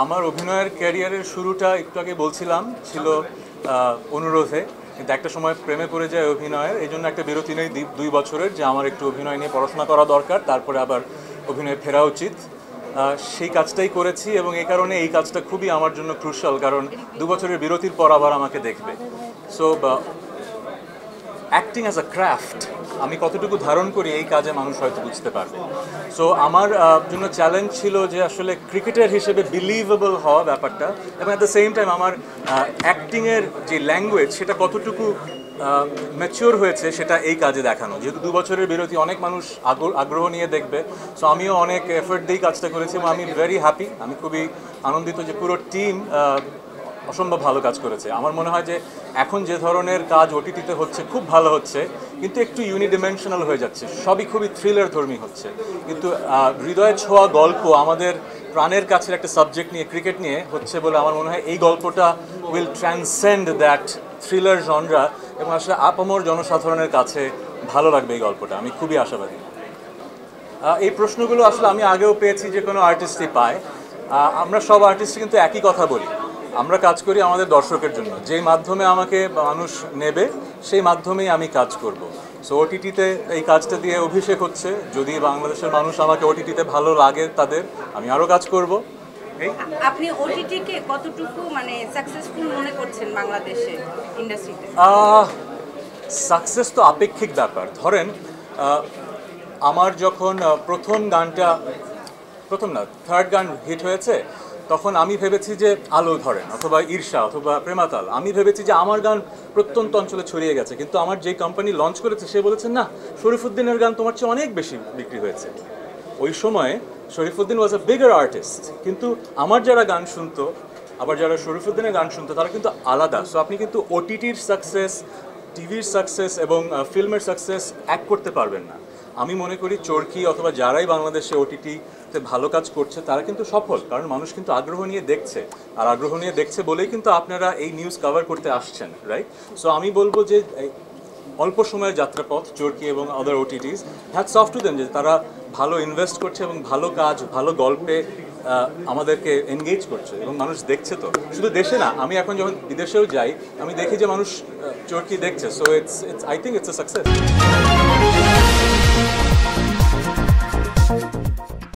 আমার অভিনয়ের ক্যারিয়ারের শুরুটা একটু আগে বলছিলাম ছিল অনুরোধে, কিন্তু একটা সময় প্রেমে পড়ে যায় অভিনয়ের, এই জন্য একটা বিরতি নেই 2 বছরের, যে আমার একটু অভিনয় নিয়ে পড়াশোনা করা দরকার, তারপরে আবার অভিনয়ে ফেরা উচিত। সেই কাজটাই করেছি এবং এই কারণে এই কাজটা খুবই আমার জন্য ক্রুশাল, কারণ 2 বছরের বিরতির পর আবার আমাকে দেখবে। So acting as a craft আমি কতটুকু ধারণ করি এই কাজে মানুষ হয়তো বুঝতে পারবে। সো আমার জন্য চ্যালেঞ্জ ছিল যে আসলে ক্রিকেটার হিসেবে বিলিভেবল হওয়া ব্যাপারটা, এবং অ্যাট দ্য সেম টাইম আমার অ্যাক্টিংয়ের যে ল্যাঙ্গুয়েজ সেটা কতটুকু ম্যাচিওর হয়েছে সেটা এই কাজে দেখানো। যেহেতু 2 বছরের বিরতি, অনেক মানুষ আগ্রহ নিয়ে দেখবে, সো আমিও অনেক এফোর্ট দিয়েই কাজটা করেছি এবং আমি ভেরি হ্যাপি। আমি খুবই আনন্দিত যে পুরো টিম অসম্ভব ভালো কাজ করেছে। আমার মনে হয় যে এখন যে ধরনের কাজ ওটিটিতে হচ্ছে খুব ভালো হচ্ছে, কিন্তু একটু ইউনিডিমেনশনাল হয়ে যাচ্ছে, সবই খুবই থ্রিলার ধর্মী হচ্ছে, কিন্তু হৃদয়ে ছোঁয়া গল্প আমাদের প্রাণের কাছের একটা সাবজেক্ট নিয়ে, ক্রিকেট নিয়ে হচ্ছে বলে আমার মনে হয় এই গল্পটা will transcend that thriller genre, এবং আসলে আপামর জনসাধারণের কাছে ভালো লাগবে এই গল্পটা। আমি খুবই আশাবাদী। এই প্রশ্নগুলো আসলে আমি আগেও পেয়েছি, যে কোনো আর্টিস্টই পায়। আমরা সব আর্টিস্ট কিন্তু একই কথা বলি, আমরা কাজ করি আমাদের দর্শকের জন্য, যেই মাধ্যমে আমাকে মানুষ নেবে সেই মাধ্যমেই আমি কাজ করব। সো ওটিটিতে এই কাজটা দিয়ে অভিষেক হচ্ছে, যদি বাংলাদেশের মানুষ আমাকে ওটিটিতে ভালো লাগে তাদের, আমি আরও কাজ করব। আপনি ওটিটিকে কতটুকু মানে সাকসেসফুল মনে করছেন বাংলাদেশে ইন্ডাস্ট্রিতে? সাকসেস তো আপেক্ষিক ব্যাপার। ধরেন আমার যখন থার্ড গান হিট হয়েছে, তখন আমি ভেবেছি যে আলো ধরেন অথবা ঈর্ষা অথবা প্রেমাতাল, আমি ভেবেছি যে আমার গান প্রত্যন্ত অঞ্চলে ছড়িয়ে গেছে, কিন্তু আমার যে কোম্পানি লঞ্চ করেছে সে বলেছে না, শরীফুদ্দিনের গান তোমার চেয়ে অনেক বেশি বিক্রি হয়েছে। ওই সময় শরীফুদ্দিন ওয়াজ আ বিগার আর্টিস্ট, কিন্তু আমার যারা গান শুনতো, আবার যারা শরীফুদ্দিনের গান শুনতো, তারা কিন্তু আলাদা। সো আপনি কিন্তু ওটিটির সাকসেস, টিভির সাকসেস এবং ফিল্মের সাকসেস এক করতে পারবেন না। আমি মনে করি চরকি অথবা যারাই বাংলাদেশে ওটিটিতে ভালো কাজ করছে তারা কিন্তু সফল, কারণ মানুষ কিন্তু আগ্রহ নিয়ে দেখছে, আর আগ্রহ নিয়ে দেখছে বলেই কিন্তু আপনারা এই নিউজ কভার করতে আসছেন, রাইট? সো আমি বলবো যে অল্প সময়ের যাত্রাপথ চরকি এবং other OTTs, hats off to them, যে তারা ভালো ইনভেস্ট করছে এবং ভালো কাজ, ভালো গল্পে আমাদেরকে এনগেজ করছে এবং মানুষ দেখছে। তো শুধু দেশে না, আমি এখন যখন বিদেশেও যাই আমি দেখি যে মানুষ চরকি দেখছে। So I think it's a success.